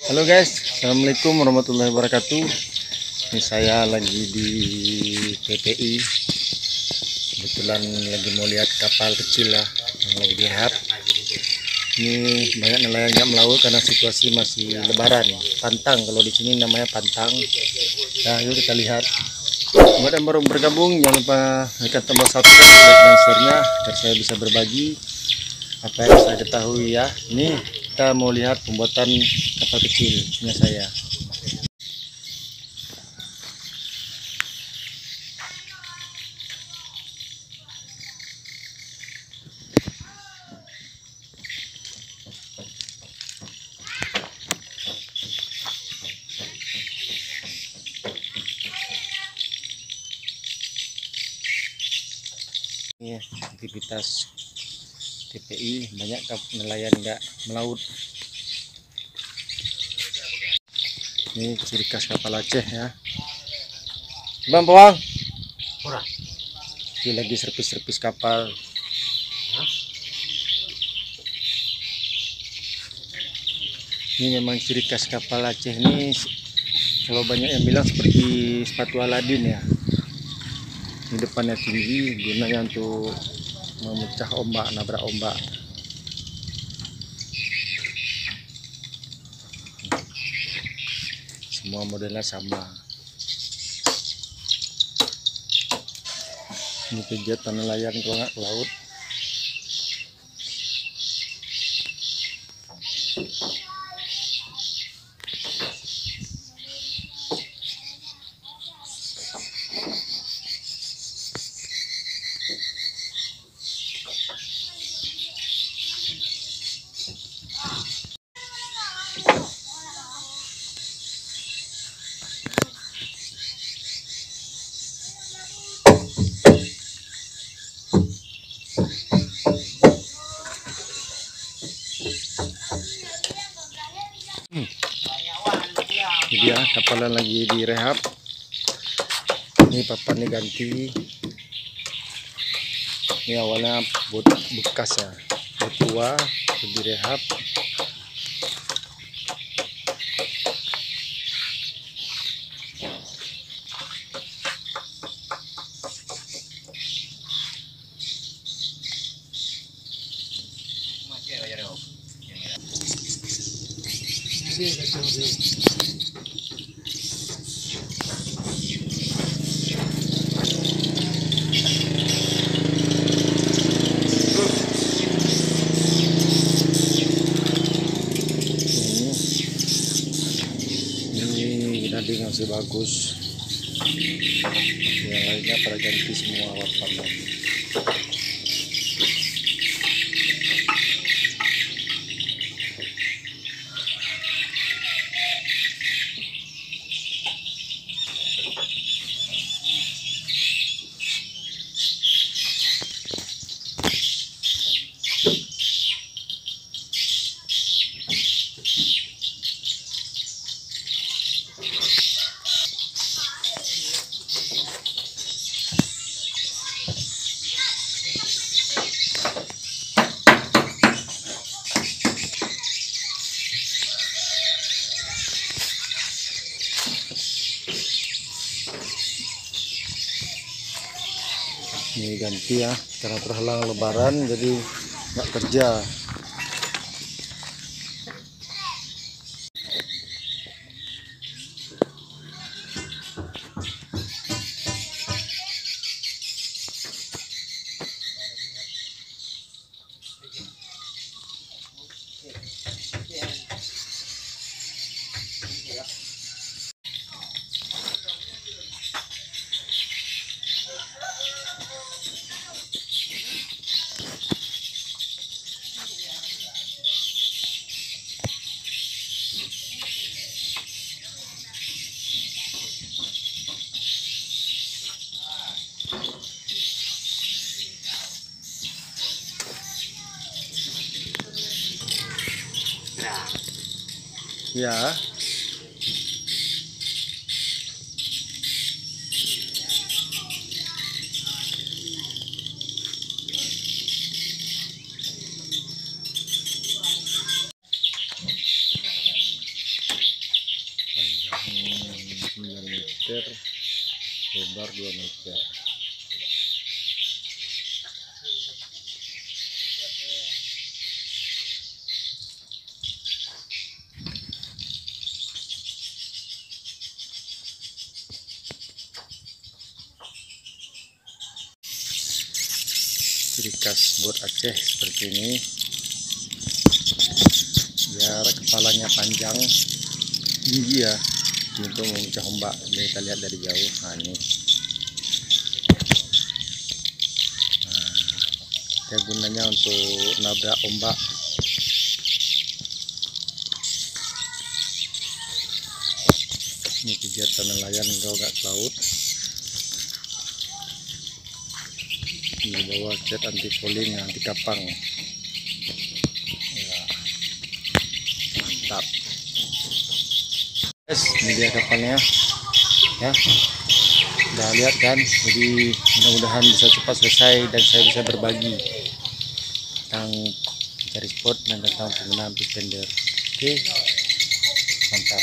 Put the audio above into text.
Halo guys, assalamualaikum warahmatullahi wabarakatuh. Ini saya lagi di PPI. Kebetulan lagi mau lihat kapal kecil lah yang lagi direhab. Ini banyak nelayan yang melaut karena situasi masih lebaran. Pantang, kalau di sini namanya pantang. Nah, yuk kita lihat. Buat yang baru bergabung, jangan lupa tekan tombol subscribe, like dan share-nya agar saya bisa berbagi apa yang saya ketahui ya. Ini kita mau lihat pembuatan kapal kecil punya saya. Ini aktivitas TPI, banyak nelayan nggak melaut. Ini ciri khas kapal Aceh ya. Bang Pawang, ini lagi servis-servis kapal. Ini memang ciri khas kapal Aceh ini, kalau banyak yang bilang seperti sepatu Aladin ya. Ini depannya tinggi, gunanya untuk memecah ombak, nabrak ombak. Semua modelnya sama. Ini kegiatan nelayan kalau nggak ke laut. Ini dia kapalnya lagi direhab. Ini papannya ganti. Ini awalnya bekas ya, bot tua direhab. Ini nading masih bagus, yang lainnya pada ganti semua papan. Ini ganti ya, karena terhalang lebaran jadi nggak kerja. Ya, meter, lebar 2 meter. Ciri khas bot Aceh seperti ini, biar kepalanya panjang tinggi ya untuk memecah ombak. Ini kita lihat dari jauh. Nah ini, dia gunanya untuk nabrak ombak. Ini kegiatan nelayan gawat laut. Di bawah cat anti poling, anti kapang. Ya, mantap. Guys, ini dia kapalnya ya. Udah lihat kan, jadi mudah-mudahan bisa cepat selesai dan saya bisa berbagi tentang mencari spot dan tentang penggunaan fish tender. Oke, mantap.